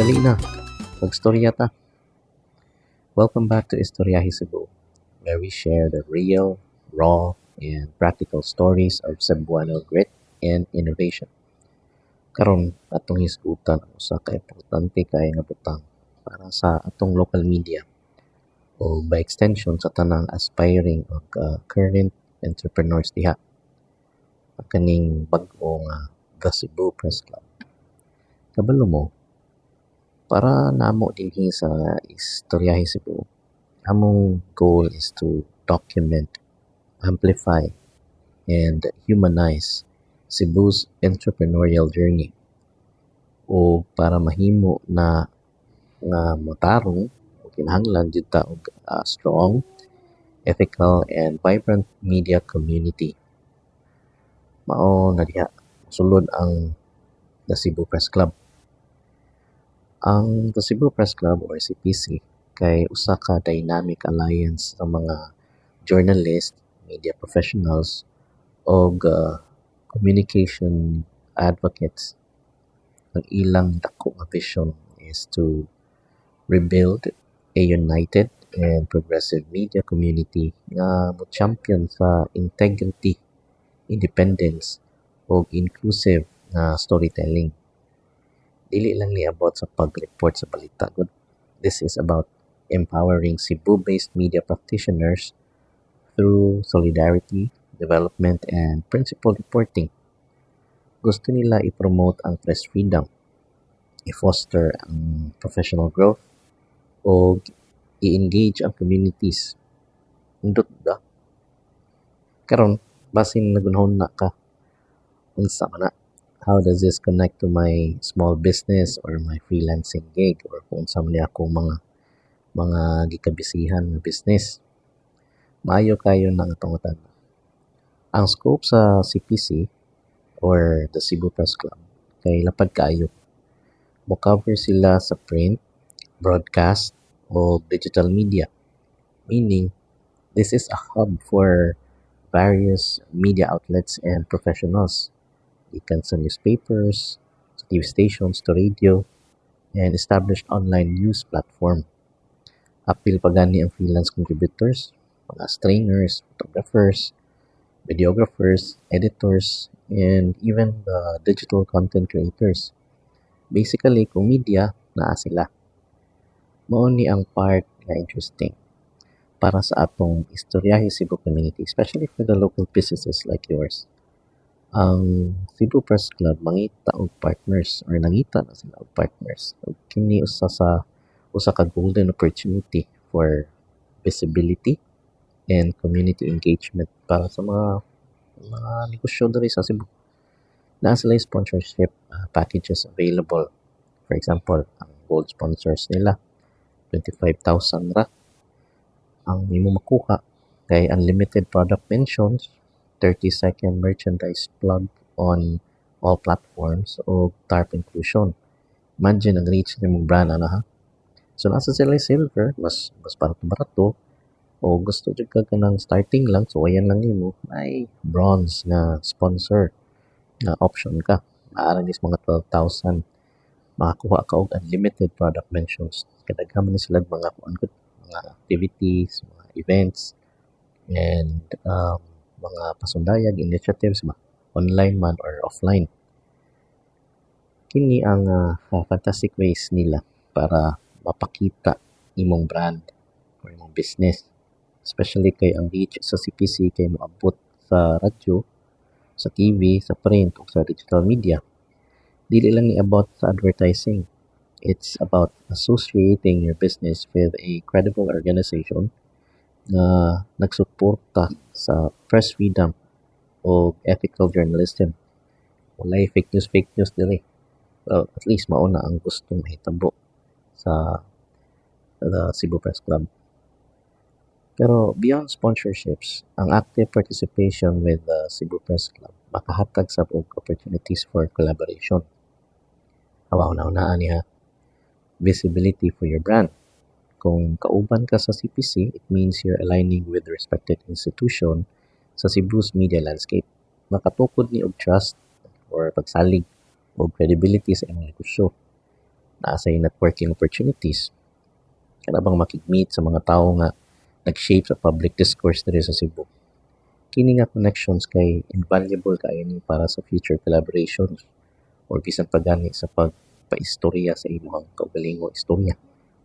Dali na, magstorya ta. Welcome back to Istoryahi Cebu, where we share the real, raw, and practical stories of Cebuano grit and innovation. Karon atong hisgutan ang usa ka importante kay nga butang para sa atong local media o by extension sa tanang aspiring o current entrepreneurs diha. Ang kaning bag-o nga The Cebu Press Club. Kabalo mo, para namo dinhi sa Istoryahi Cebu, among goal is to document, amplify, and humanize Cebu's entrepreneurial journey o para mahimo na nga motarong o kinahanglan jud ta og strong, ethical, and vibrant media community. Mao na diha sulod ang The Cebu Press Club. Ang The Cebu Press Club or CPC kay usa ka dynamic alliance sa mga journalists, media professionals, o communication advocates. Ang ilang dako nga vision is to rebuild a united and progressive media community nga mo-champion sa integrity, independence, o inclusive na storytelling. Dili lang ni about sa pag-report sa balita. This is about empowering Cebu-based media practitioners through solidarity, development, and principled reporting. Gusto nila i-promote ang press freedom, i-foster ang professional growth, o i-engage ang communities. Undot ba? Karon, basin nagunahon na ka, unsa man na. How does this connect to my small business or my freelancing gig or kung sa man akong mga gikabisihan nga business? Maayo kayo ng tungutan. Ang scope sa CPC or the Cebu Press Club kay lapad kaayo. Mo-cover sila sa print, broadcast, o digital media. Meaning, this is a hub for various media outlets and professionals. Ikan sa newspapers, sa TV stations, to radio, and established online news platform. Apil pa gani ang freelance contributors, mga strainers, photographers, videographers, editors, and even the digital content creators. Basically, kung media, naa sila. Mao ni ang part na interesting para sa atong Istoryahi Cebu community, especially for the local businesses like yours. Ang Cebu Press Club mangita og partners or nangita na sila og partners. Ug kini usa ka golden opportunity for visibility and community engagement para sa mga negosyo diri sa Cebu. Naa sila sponsorship packages available. For example, ang gold sponsors nila 25,000 ra. Ang imo makuha kay unlimited product mentions, 30-second merchandise plug on all platforms o TARP inclusion. Imagine ang reach ng mong brand ha. So nasa sila silver, mas barato o gusto jud ka kanang starting lang, so ayan lang nimo ay bronze na sponsor na option ka. Maaari is mga 12,000 makakuha ka og unlimited product mentions. Kadaghan man sila mga activities, mga events, and mga pasundayag initiatives ba, online man or offline. Kini ang fantastic ways nila para mapakita imong brand or imong business. Especially kay ang reach sa CPC kay moabot sa radyo, sa TV, sa print, o sa digital media. Dili lang ni about sa advertising. It's about associating your business with a credible organization na nagsuporta sa press freedom o ethical journalism. Walay fake news dili. Well, at least mauna ang gustong mahitabo sa the Cebu Press Club. Pero beyond sponsorships, ang active participation with the Cebu Press Club makahatag sa opportunities for collaboration. Hawa-una niya visibility for your brand. Kung kauban ka sa CPC, it means you're aligning with the respected institution sa Cebu's media landscape. Makatukod ni og trust or pagsalig o credibility sa imong negosyo. naa say networking opportunities, kana bang makig-meet sa mga tawo nga nag-shape sa public discourse diri sa Cebu. Kini nga connections kay invaluable kaayo ni para sa future collaborations or bisan pa gani sa pagpaistorya sa imong kaugalingong istorya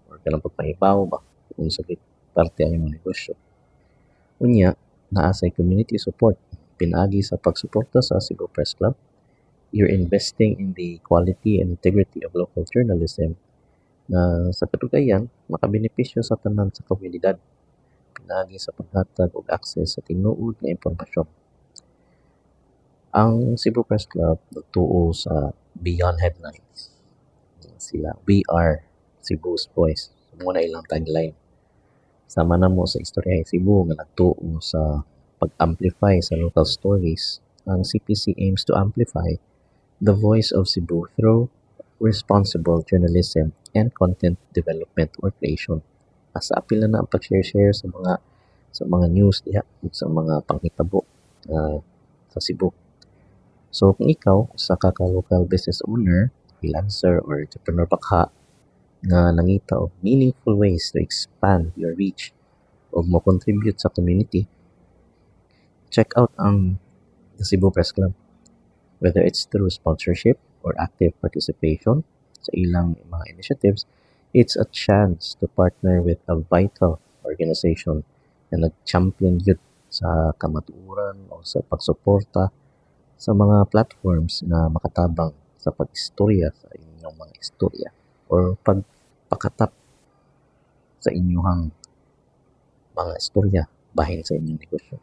or kanang pagpahibaw ba kung sa parte ang imong negosyo. Unya, naa say community support. Pinaagi sa pagsuporta sa Cebu Press Club, you're investing in the quality and integrity of local journalism na sa katugayan makabenepisyo sa tanan sa komunidad. Pinaagi sa paghatag og access sa tinuod nga impormasyon. Ang Cebu Press Club nagtuo sa Beyond Headlines. Sila, we are Cebu's voice. Muna ilang tagline. Sama na mo sa Istorya Cebu nga nagtuo sa pag-amplify sa local stories. Ang CPC aims to amplify the voice of Cebu through responsible journalism and content development or creation. Asa apil na ang pag-share sa mga news diha ug sa mga panghitabo sa Cebu. So kung ikaw usa ka local business owner, freelancer or entrepreneur bakha nga nangita og meaningful ways to expand your reach o mo contribute sa community, check out ang the Cebu Press Club. Whether it's through sponsorship or active participation sa ilang mga initiatives, it's a chance to partner with a vital organization na nag-champion youth sa kamatuoran o sa pagsuporta sa mga platforms na makatabang sa pag-istorya sa inyong mga istorya or pagpakatap sa inyong mga istorya bahin sa inyong negosyo.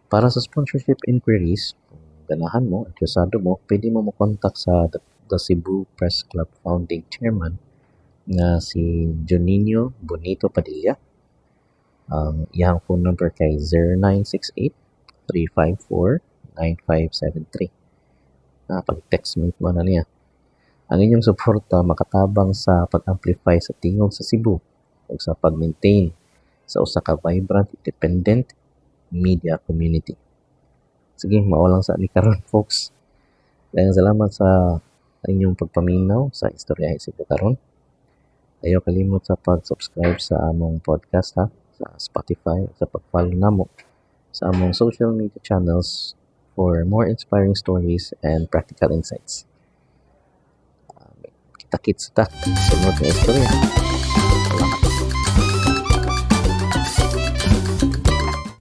Para sa sponsorship inquiries, kung ganahan mo, interesado mo, pwede mo contact sa the Cebu Press Club Founding Chairman nga si Juninho Bonito Padilla. Ang iyang phone number kay 0968-354-9573. Pag-text mo na niya. Ang inyong suporta makatabang sa pag-amplify sa tingog sa Cebu o sa pag-maintain sa usa ka vibrant, independent media community. Sige, mawalang sa ni karon folks. Daghang salamat sa inyong pagpaminaw sa Istorya Cebu karon. Ayaw kalimot sa pag-subscribe sa among podcast ha, sa Spotify, sa pag-follow namo sa among social media channels for more inspiring stories and practical insights. Kita-kits ta sunod na istorya.